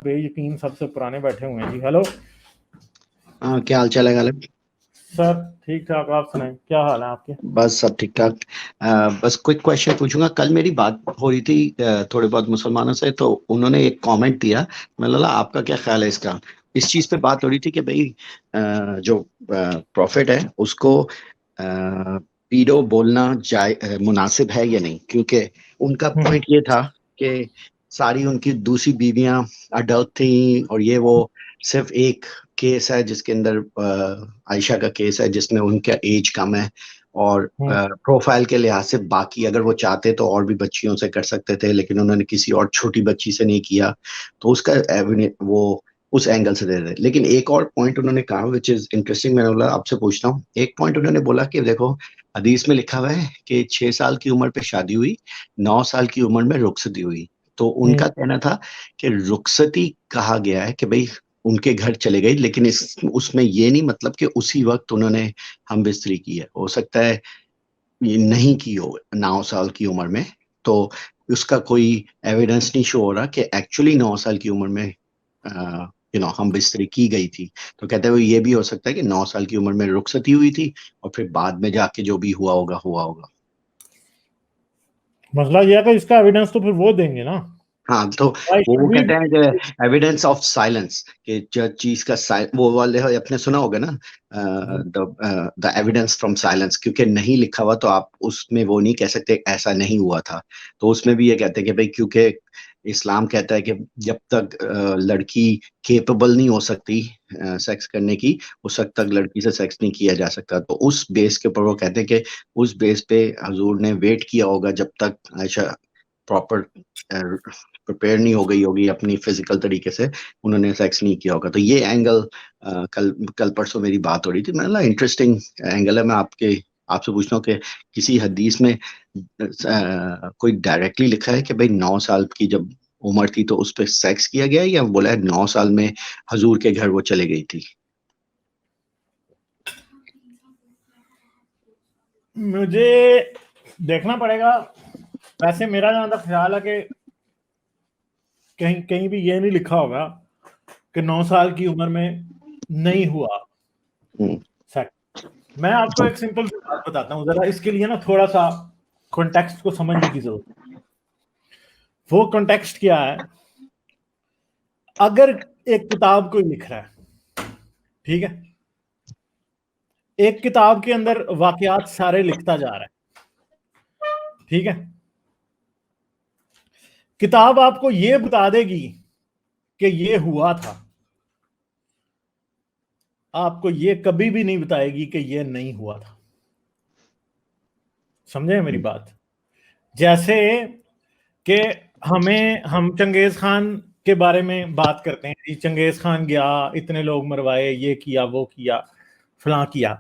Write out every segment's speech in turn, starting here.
बेयकीन सबसे पुराने बैठे हुए हैं जी। हेलो हाँ, क्या हाल चाल है गालिब? सर, ठीक ठाक। आप सुनाएं, क्या हाल है आपके? बस सब ठीक ठाक। बस क्विक क्वेश्चन पूछूंगा। कल मेरी बात हो रही थी थोड़े बहुत मुसलमानों से, तो उन्होंने एक कमेंट दिया। मैं बोला आपका क्या ख्याल है इसका? इस चीज पे बात हो रही थी कि भाई जो प्रॉफिट है उसको पीडो बोलना मुनासिब है या नहीं, क्योंकि उनका पॉइंट ये था कि सारी उनकी दूसरी बीवियां अडल्ट थी, और ये वो सिर्फ एक केस है जिसके अंदर आयशा का केस है जिसमें उनका एज कम है, और प्रोफाइल के लिहाज से बाकी अगर वो चाहते तो और भी बच्चियों से कर सकते थे, लेकिन उन्होंने किसी और छोटी बच्ची से नहीं किया, तो उसका वो उस एंगल से दे रहे। लेकिन एक और पॉइंट उन्होंने कहा विच इज इंटरेस्टिंग, मैंने बोला आपसे पूछता हूँ। एक पॉइंट उन्होंने बोला कि देखो, हदीस में लिखा हुआ है कि 6 साल की उम्र पे शादी हुई, 9 साल की उम्र में रुखसती हुई। तो उनका कहना था कि रुखसती कहा गया है कि भाई उनके घर चले गए, लेकिन इस उसमें ये नहीं मतलब कि उसी वक्त उन्होंने हम बिस्तरी की है। हो सकता है ये नहीं की हो 9 साल की उम्र में, तो उसका कोई एविडेंस नहीं शो हो रहा कि एक्चुअली 9 साल की उम्र में हम बिस्तरी की गई थी। तो कहते हुए ये भी हो सकता है कि 9 साल की उम्र में रुखसती हुई थी, और फिर बाद में जाके जो भी हुआ होगा हुआ होगा। मसला यह है कि इसका एविडेंस तो फिर वो देंगे ना। हाँ, तो Why वो should we कहते हैं कि एविडेंस ऑफ साइलेंस, कि जो चीज का वो वाले आपने सुना होगा ना, द एविडेंस फ्रॉम साइलेंस, क्योंकि नहीं लिखा हुआ तो आप उसमें वो नहीं कह सकते ऐसा नहीं हुआ था। तो उसमें भी ये कहते हैं कि भाई क्योंकि इस्लाम कहता है कि जब तक लड़की केपेबल नहीं हो सकती सेक्स करने की, उस वक्त तक लड़की से सेक्स नहीं किया जा सकता। तो उस बेस के ऊपर वो कहते हैं कि उस बेस पे हजूर ने वेट किया होगा जब तक आयशा प्रॉपर प्रिपेयर नहीं हो गई होगी अपनी फिजिकल तरीके से, उन्होंने सेक्स नहीं किया होगा। तो ये एंगल कल कल परसों मेरी बात हो रही थी। मैं इंटरेस्टिंग एंगल है। मैं आपसे पूछता हूँ कि किसी हदीस में कोई डायरेक्टली लिखा है कि भाई 9 साल की जब उम्र थी तो उस पर सेक्स किया गया है, या बोला है 9 साल में हजूर के घर वो चले गई थी? मुझे देखना पड़ेगा। वैसे मेरा जहां तक ख्याल है कि कहीं कहीं भी ये नहीं लिखा होगा कि 9 साल की उम्र में नहीं हुआ हम्म। सेक्स। मैं आपको एक सिंपल सी बात बताता हूँ, जरा इसके लिए ना थोड़ा सा कॉन्टेक्स्ट को समझने की जरूरत है। वो कॉन्टेक्स्ट क्या है? अगर एक किताब कोई लिख रहा है, ठीक है, एक किताब के अंदर वाकयात सारे लिखता जा रहा है, ठीक है, किताब आपको ये बता देगी कि ये हुआ था, आपको ये कभी भी नहीं बताएगी कि ये नहीं हुआ था। समझे मेरी बात? जैसे कि हम चंगेज खान के बारे में बात करते हैं जी, चंगेज खान गया, इतने लोग मरवाए, ये किया, वो किया, फलां किया।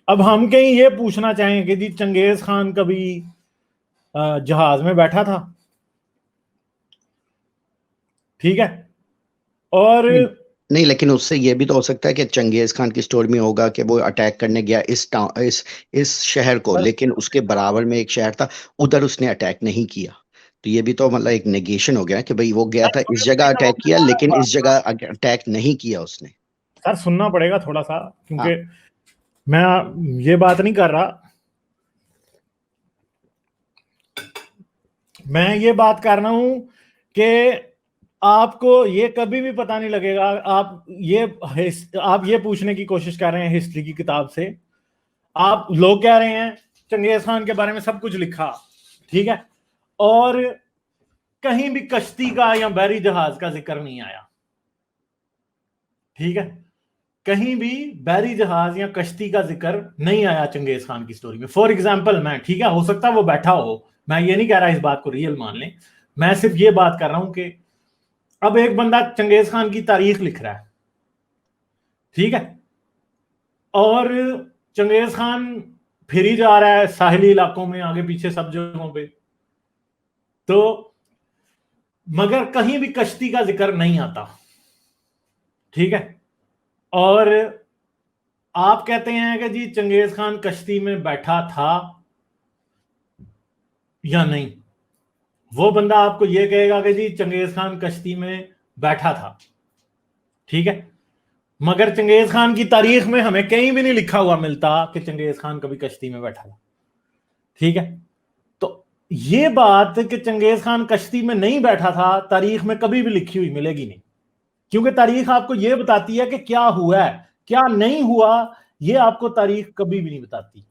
अब हम कहीं ये पूछना चाहेंगे जी, चंगेज खान कभी जहाज में बैठा था? ठीक है। और नहीं नहीं, लेकिन उससे ये भी तो हो सकता है कि चंगेज खान की स्टोरी में होगा कि वो अटैक करने गया इस टाउन इस शहर को, लेकिन उसके बराबर में एक शहर था, उधर उसने अटैक नहीं किया। तो ये भी तो मतलब एक नेगेशन हो गया कि भाई वो गया था इस जगह अटैक किया, लेकिन इस जगह अटैक नहीं किया उसने। सर सुनना पड़ेगा थोड़ा सा, हाँ। क्योंकि मैं ये बात नहीं कर रहा, मैं ये बात कर रहा हूं कि आपको ये कभी भी पता नहीं लगेगा। आप ये पूछने की कोशिश कर रहे हैं हिस्ट्री की किताब से, आप लोग कह रहे हैं चंगेज खान के बारे में सब कुछ लिखा, ठीक है, और कहीं भी कश्ती का या बहरी जहाज का जिक्र नहीं आया। ठीक है, कहीं भी बहरी जहाज या कश्ती का जिक्र नहीं आया चंगेज खान की स्टोरी में। फॉर एग्जाम्पल, मैं, ठीक है, हो सकता है वो बैठा हो, मैं ये नहीं कह रहा इस बात को रियल मान लें, मैं सिर्फ ये बात कर रहा हूं कि अब एक बंदा चंगेज खान की तारीख लिख रहा है, ठीक है, और चंगेज खान फिर ही जा रहा है साहिली इलाकों में, आगे पीछे सब जगहों पे, तो मगर कहीं भी कश्ती का जिक्र नहीं आता। ठीक है, और आप कहते हैं कि जी चंगेज खान कश्ती में बैठा था या नहीं। वो बंदा आपको यह कहेगा कि जी चंगेज खान कश्ती में बैठा था, ठीक है। मगर चंगेज खान की तारीख में हमें कहीं भी नहीं लिखा हुआ मिलता कि चंगेज खान कभी कश्ती में बैठा था, ठीक है। तो ये बात कि चंगेज खान कश्ती में नहीं बैठा था तारीख में कभी भी लिखी हुई मिलेगी नहीं, क्योंकि तारीख आपको यह बताती है कि क्या हुआ है, क्या नहीं हुआ ये आपको तारीख कभी भी नहीं बताती।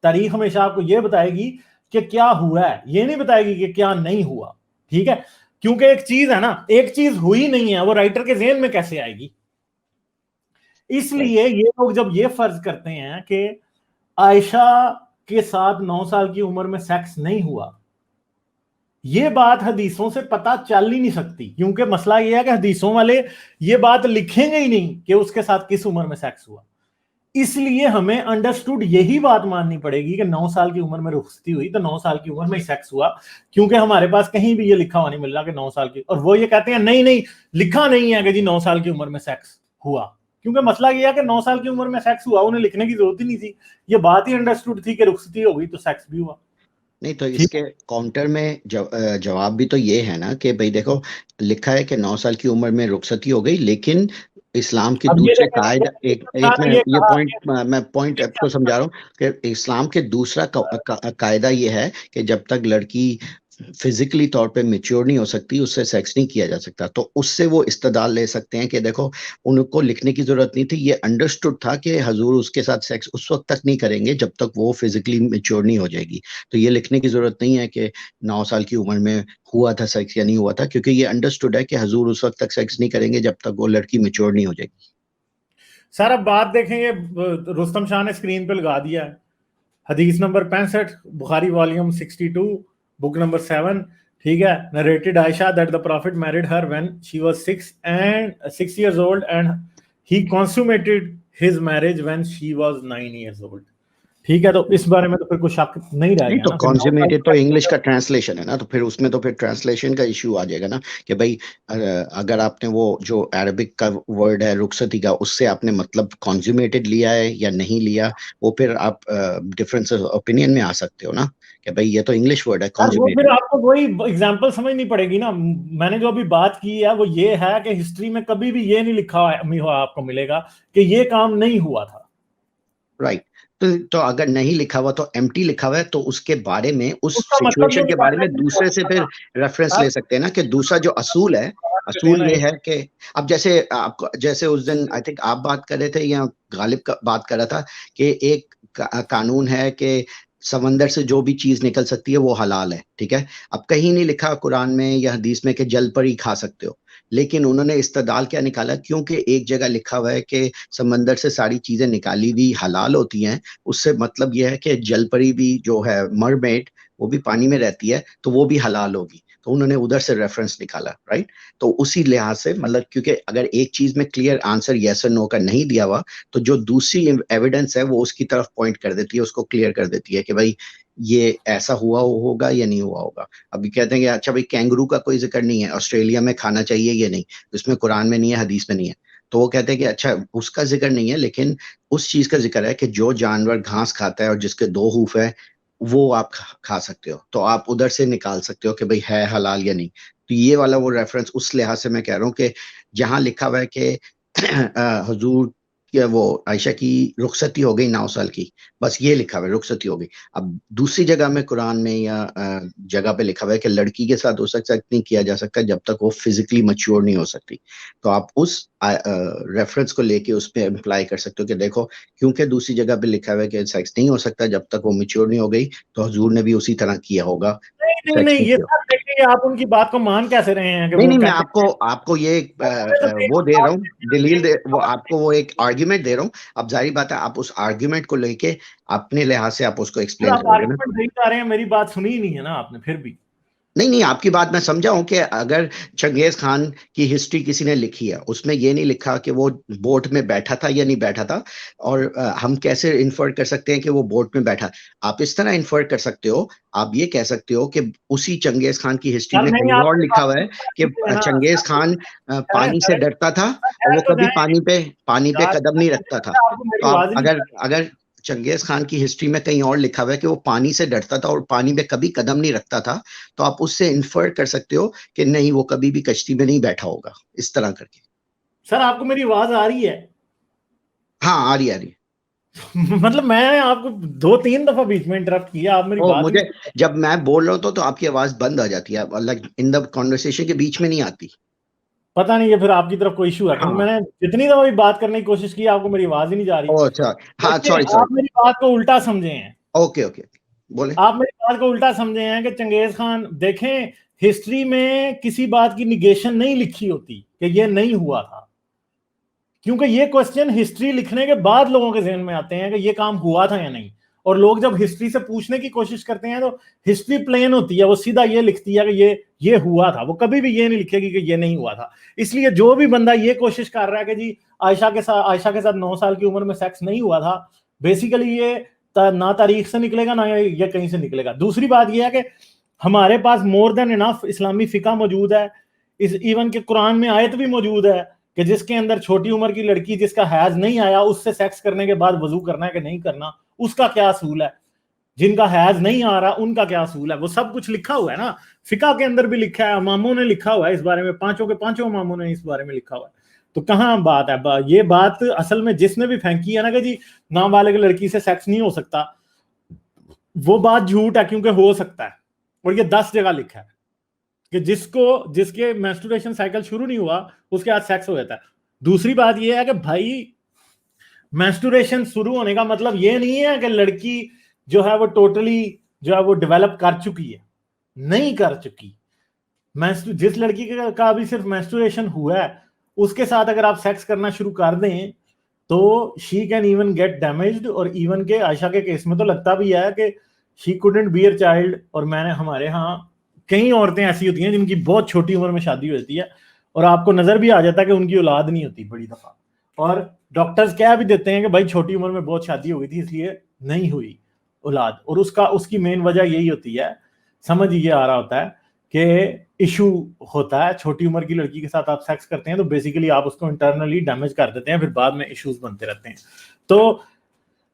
तारीख हमेशा आपको यह बताएगी कि क्या हुआ है, ये नहीं बताएगी कि क्या नहीं हुआ, ठीक है। क्योंकि एक चीज है ना, एक चीज हुई नहीं है, वो राइटर के ज़हन में कैसे आएगी। इसलिए ये लोग जब ये फर्ज करते हैं कि आयशा के साथ 9 साल की उम्र में सेक्स नहीं हुआ, ये बात हदीसों से पता चल ही नहीं सकती, क्योंकि मसला ये है कि हदीसों वाले ये बात लिखेंगे ही नहीं कि उसके साथ किस उम्र में सेक्स हुआ। इसलिए हमें अंडरस्टूड यही बात माननी पड़ेगी कि 9 साल की उम्र में रुखसती हुई तो 9 साल की उम्र में ही सेक्स हुआ, क्योंकि हमारे पास कहीं भी ये लिखा हुआ नहीं मिल रहा कि 9 साल की। और वो ये कहते हैं नहीं नहीं लिखा नहीं है कि जी 9 साल की उम्र में सेक्स हुआ, क्योंकि मसला ये है कि 9 साल की उम्र में सेक्स हुआ, उन्हें लिखने की जरूरत ही नहीं थी, ये बात ही अंडरस्टूड थी कि रुखसती हो गई तो सेक्स भी हुआ। नहीं तो इसके काउंटर में जवाब भी तो ये है ना कि भाई देखो, लिखा है कि 9 साल की उम्र में रुखसती हो गई, लेकिन इस्लाम के अब ये दूसरे देखें, कायदा एक मैं ये ये कहा पॉइंट आपको समझा रहा हूँ कि इस्लाम के दूसरा कायदा ये है कि जब तक लड़की फिजिकली तौर पे मेच्योर नहीं हो सकती उससे सेक्स नहीं किया जा सकता। तो उससे वो इस्तदलाल ले सकते हैं कि देखो उनको लिखने की जरूरत नहीं थी, ये अंडरस्टूड था कि हजूर उसके साथ सेक्स उस वक्त तक नहीं करेंगे जब तक वो फिजिकली मेच्योर नहीं हो जाएगी। तो ये लिखने की जरूरत नहीं है कि 9 साल की उम्र में हुआ था सेक्स या नहीं हुआ था, क्योंकि ये अंडरस्टूड है कि हजूर उस वक्त तक सेक्स नहीं करेंगे जब तक वो लड़की मेच्योर नहीं हो जाएगी। सर अब बात देखें, ये रुस्तम शाह ने स्क्रीन पे लगा दिया है, हदीस number 65 Bukhari volume 62 book number 7, ठीक है। Narrated Ayesha that the profit married her when she was 6 years old and he consummated his marriage when she was 9 years old, ठीक है। तो इस बारे में तो फिर कोई शक नहीं रह नहीं गया तो ना, कॉन्ज्यूमेटेड तो इंग्लिश का ट्रांसलेशन है ना, तो फिर उसमें तो फिर ट्रांसलेशन का इश्यू आ जाएगा ना कि भाई अगर आपने वो जो अरबिक का वर्ड है रुखसती का, उससे आपने मतलब कॉन्ज्यूमेटेड लिया है या नहीं लिया, वो फिर आप डिफरेंस ओपिनियन में आ सकते हो ना कि भाई ये तो इंग्लिश वर्ड है सर वो फिर कॉन्ज्यूमेटेड। आपको वही एग्जांपल समझनी पड़ेगी ना। मैंने जो अभी बात की है वो ये है कि हिस्ट्री में कभी भी ये नहीं लिखा हुआ आपको मिलेगा कि ये काम नहीं हुआ था, राइट। तो अगर नहीं लिखा हुआ तो एम्प्टी लिखा हुआ है, तो उसके बारे में उस उसका मतलब ये सिचुएशन के बारे निकालना में है कि दूसरे से फिर रेफरेंस ले सकते हैं ना कि दूसरा जो असूल है, बात असूल लेना ये है। है कि अब जैसे आपको, जैसे उस दिन आई थिंक आप बात कर रहे थे या गालिब का बात कर रहा था कि एक कानून है कि समंदर से जो भी चीज निकल सकती है वो हलाल है, ठीक है। अब कहीं नहीं लिखा कुरान में या हदीस में कि जल पर ही खा सकते हो, लेकिन उन्होंने इस्तदलाल क्या निकाला, क्योंकि एक जगह लिखा हुआ है कि समंदर से सारी चीजें निकाली हुई हलाल होती हैं, उससे मतलब यह है कि जलपरी भी जो है मरमेड, वो भी पानी में रहती है तो वो भी हलाल होगी। तो उन्होंने उधर से रेफरेंस निकाला, राइट। तो उसी लिहाज से मतलब, क्योंकि अगर एक चीज में क्लियर आंसर यस और नो का नहीं दिया हुआ, तो जो दूसरी एविडेंस है वो उसकी तरफ पॉइंट कर देती है, उसको क्लियर कर देती है कि भाई ये ऐसा हुआ होगा या नहीं हुआ होगा। अभी कहते हैं कि अच्छा भाई कैंगरू का कोई जिक्र नहीं है, ऑस्ट्रेलिया में खाना चाहिए ये नहीं, इसमें कुरान में नहीं है, हदीस में नहीं है। तो वो कहते हैं कि अच्छा उसका जिक्र नहीं है, लेकिन उस चीज का जिक्र है कि जो जानवर घास खाता है और जिसके 2 हूफ है वो आप खा सकते हो, तो आप उधर से निकाल सकते हो कि भाई है हलाल या नहीं। तो ये वाला वो रेफरेंस उस लिहाज से मैं कह रहा हूँ कि जहां लिखा हुआ है कि हजूर कि वो आयशा की रुखसती हो गई 9 साल की, बस ये लिखा हुआ है रुखसती हो गई। अब दूसरी जगह में कुरान में या जगह पे लिखा हुआ है कि लड़की के साथ हो सकता नहीं किया जा सकता जब तक वो फिजिकली मैच्योर नहीं हो सकती। तो आप उस रेफरेंस को लेके उस पर अप्लाई कर सकते हो कि देखो क्योंकि दूसरी जगह पे लिखा हुआ है कि सेक्स नहीं हो सकता जब तक वो मैच्योर नहीं हो गई, तो हजूर ने भी उसी तरह किया होगा, नहीं नहीं सेक्स नहीं, नहीं ये किया। सब देखिए आप उनकी बात को मान कैसे रहे हैं कि नहीं वो नहीं, मैं कहते आपको आपको ये वो दे रहा हूँ, दलील दे, वो आपको वो एक आर्ग्यूमेंट दे रहा हूँ। अब जाहिर बात है आप उस आर्ग्यूमेंट को लेके अपने लिहाज से आप उसको हैं, एक्सप्लेन आप करोगे ना। आर्गुमेंट नहीं जा रहे हैं, मेरी बात सुनी ही नहीं है ना आपने फिर भी। नहीं नहीं, आपकी बात मैं समझा हूं कि अगर चंगेज खान की हिस्ट्री किसी ने लिखी है, उसमें ये नहीं लिखा कि वो बोट में बैठा था या नहीं बैठा था, और हम कैसे इन्फर कर सकते हैं कि वो बोट में बैठा। आप इस तरह इन्फर कर सकते हो, आप ये कह सकते हो कि उसी चंगेज खान की हिस्ट्री सर में नहीं, कहीं आप और मेरी लिखा बात हुआ है कि सुनते हैं ना, चंगेज खान ठहरे पानी से ठहरे डरता था और ठहरे वो तो कभी जाए पानी पे यार, कदम नहीं रखता था। आपको तो मेरी आप आवाज ही नहीं अगर आ रही। अगर चंगेज खान की हिस्ट्री में कहीं और लिखा हुआ है कि वो पानी से डरता था और पानी में कभी कदम नहीं रखता था, तो आप उससे इन्फर कर सकते हो कि नहीं वो कभी भी कश्ती में नहीं बैठा होगा, इस तरह करके। सर आपको मेरी आवाज आ रही है? हाँ आ रही आ रही। मतलब मैं आपको 2-3 दफा बीच में इंटरप्ट किया, आप मेरी ओ बात मुझे जब मैं बोल रहा हूँ तो आपकी आवाज बंद आ जाती है, लाइक इन द कॉन्वर्सेशन के बीच में नहीं आती। पता नहीं है, फिर आपकी तरफ कोई इशू है, क्योंकि हाँ मैंने जितनी दफा भी बात करने की कोशिश की आपको मेरी आवाज ही नहीं जा रही। ओ अच्छा, हाँ देखिए सॉरी सॉरी, आप मेरी बात को उल्टा समझे हैं। ओके ओके बोले। आप मेरी बात को उल्टा समझे हैं कि चंगेज खान, देखें हिस्ट्री में किसी बात की निगेशन नहीं लिखी होती कि ये नहीं हुआ था, क्योंकि ये क्वेश्चन हिस्ट्री लिखने के बाद लोगों के जहन में आते हैं कि ये काम हुआ था या नहीं। और लोग जब हिस्ट्री से पूछने की कोशिश करते हैं तो हिस्ट्री प्लेन होती है, वो सीधा ये लिखती है कि ये हुआ था, वो कभी भी ये नहीं लिखेगी कि ये नहीं हुआ था। इसलिए जो भी बंदा ये कोशिश कर रहा है कि जी आयशा के साथ 9 साल की उम्र में सेक्स नहीं हुआ था, बेसिकली ये ना तारीख से निकलेगा ना ये कहीं से निकलेगा। दूसरी बात यह है कि हमारे पास मोर देन इनफ इस्लामी फिका मौजूद है, इस इवन के कुरान में आयत भी मौजूद है कि जिसके अंदर छोटी उम्र की लड़की जिसका हैज नहीं आया उससे सेक्स करने के बाद वजू करना है कि नहीं करना, उसका क्या असूल है। जिनका हैज नहीं आ रहा उनका क्या असूल है, वो सब कुछ लिखा हुआ है ना, फिका के अंदर भी लिखा है, इमामों ने लिखा हुआ है इस बारे में, पांचों के पांचों इमामों ने इस बारे में लिखा हुआ है। तो कहाँ बात है, ये बात असल में जिसने भी फेंकी है ना कि जी नाबालिग लड़की से सेक्स नहीं हो सकता, वो बात झूठ है, क्योंकि हो सकता है। और ये 10 जगह लिखा है कि जिसके मेंस्ट्रुएशन साइकिल शुरू नहीं हुआ उसके साथ सेक्स हो जाता है। दूसरी बात यह है कि भाई मेंस्ट्रुएशन शुरू होने का मतलब ये नहीं है कि लड़की जो है वो टोटली जो है वो डेवलप कर चुकी है, नहीं कर चुकी। जिस लड़की का अभी सिर्फ मेंस्ट्रुएशन हुआ है उसके साथ अगर आप सेक्स करना शुरू कर दें तो she can even get damaged. और इवन के आयशा के केस में तो लगता भी है कि शी कुडंट बियर चाइल्ड। और मैंने हमारे यहाँ कई औरतें ऐसी होती हैं जिनकी बहुत छोटी उम्र में शादी हो जाती है और आपको नजर भी आ जाता है कि उनकी औलाद नहीं होती बड़ी दफा, और डॉक्टर्स कह भी देते हैं कि भाई छोटी उम्र में बहुत शादी हो गई थी इसलिए नहीं हुई औलाद। और उसकी मेन वजह यही होती है, समझ ये आ रहा होता है कि इशू होता है, छोटी उम्र की लड़की के साथ आप सेक्स करते हैं तो बेसिकली आप उसको इंटरनली डैमेज कर देते हैं, फिर बाद में इश्यूज बनते रहते हैं। तो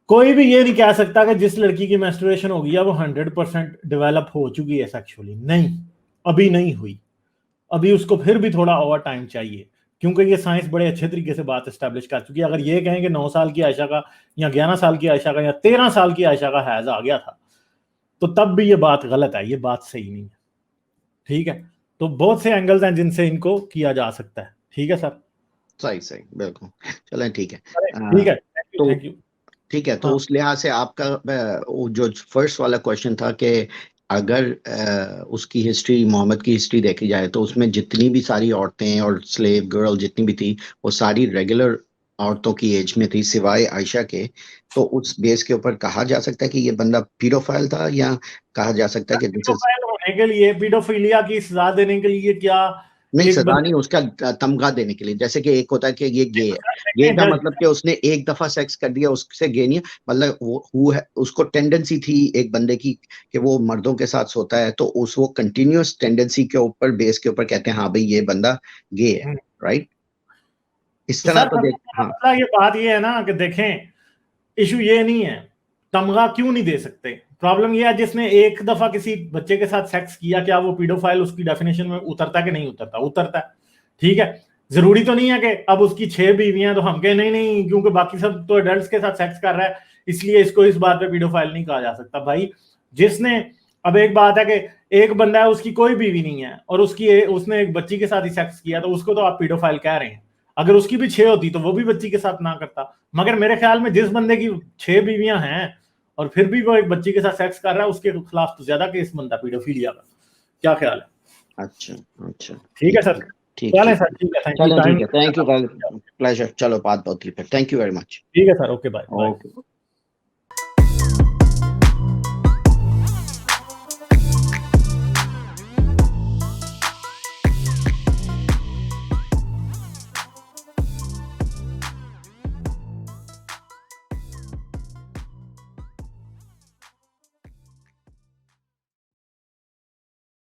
कोई भी ये नहीं कह सकता कि जिस लड़की की मेंस्ट्रुएशन हो गई है वो 100% डेवलप हो चुकी है सेक्सुअली, नहीं, अभी नहीं हुई, अभी उसको फिर भी थोड़ा और टाइम चाहिए, क्योंकि ये साइंस बड़े अच्छे तरीके से बात एस्टेब्लिश कर चुकी है। अगर ये कहें कि 9 साल की आयशा का या 11 साल की आयशा का या 13 साल की आयशा का हैज आ गया था तो तब भी ये बात गलत है, ये बात सही नहीं है। ठीक है, तो बहुत से एंगल्स हैं जिनसे इनको किया जा सकता है। ठीक है सर, सही सही बिल्कुल, चलें ठीक है। ठीक है, तो थैंक यू। ठीक है, तो हाँ, उस लिहाज से आपका वो जो फर्स्ट वाला क्वेश्चन था कि अगर उसकी हिस्ट्री, मोहम्मद की हिस्ट्री देखी जाए तो उसमें जितनी भी सारी औरतें और स्लेव गर्ल जितनी भी थी वो सारी रेगुलर औरतों की एज में थी सिवाय आयशा के। तो उस बेस के ऊपर कहा जा सकता है कि ये बंदा पीडोफाइल था, या कहा जा सकता है कि दिस इज, पीडोफाइल होने के लिए, पीडोफिलिया की सजा देने के लिए क्या नहीं एक सजा नहीं, बंदे उसका तमगा देने के लिए, जैसे कि एक होता है कि ये गे है, गे का मतलब कि उसने एक दफा सेक्स कर दिया उससे गे नहीं है, मतलब वो है उसको टेंडेंसी थी एक बंदे की कि वो मर्दों के साथ सोता है, तो वो कंटिन्यूअस टेंडेंसी के ऊपर बेस के ऊपर कहते हैं हाँ भाई ये बंदा गे है, राइट, इस तो तरह सर तो देख हाँ। मसला ये बात ये है ना कि देखें, इशू ये नहीं है तमगा क्यों नहीं दे सकते, प्रॉब्लम ये है जिसने एक दफा किसी बच्चे के साथ सेक्स किया क्या वो पीडोफाइल उसकी डेफिनेशन में उतरता कि नहीं उतरता, उतरता है। ठीक है, जरूरी तो नहीं है कि अब उसकी 6 बीवियां तो हम कहें नहीं नहीं क्योंकि बाकी सब तो एडल्ट्स के साथ सेक्स कर रहा है इसलिए इसको इस बात पे पीडोफाइल नहीं कहा जा सकता। भाई जिसने, अब एक बात है कि एक बंदा है उसकी कोई बीवी नहीं है और उसने एक बच्ची के साथ ही सेक्स किया तो उसको तो आप पीडोफाइल कह रहे हैं। अगर उसकी भी 6 होती तो वो भी बच्ची के साथ ना करता। मगर मेरे ख्याल में जिस बंदे की 6 बीवियां हैं और फिर भी वो एक बच्ची के साथ सेक्स कर रहा है उसके खिलाफ तो ज्यादा केस बनता पीडोफिलिया का। क्या ख्याल है? अच्छा अच्छा ठीक है सर, ठीक चलें ठीक सर, ठीक है, थैंक यू चलें टाइम। ठीक है, थैंक यू, प्लेजर, चलो बात बहुत ही, थैंक यू वेरी मच। ठीक है sir, okay, bye bye. Okay.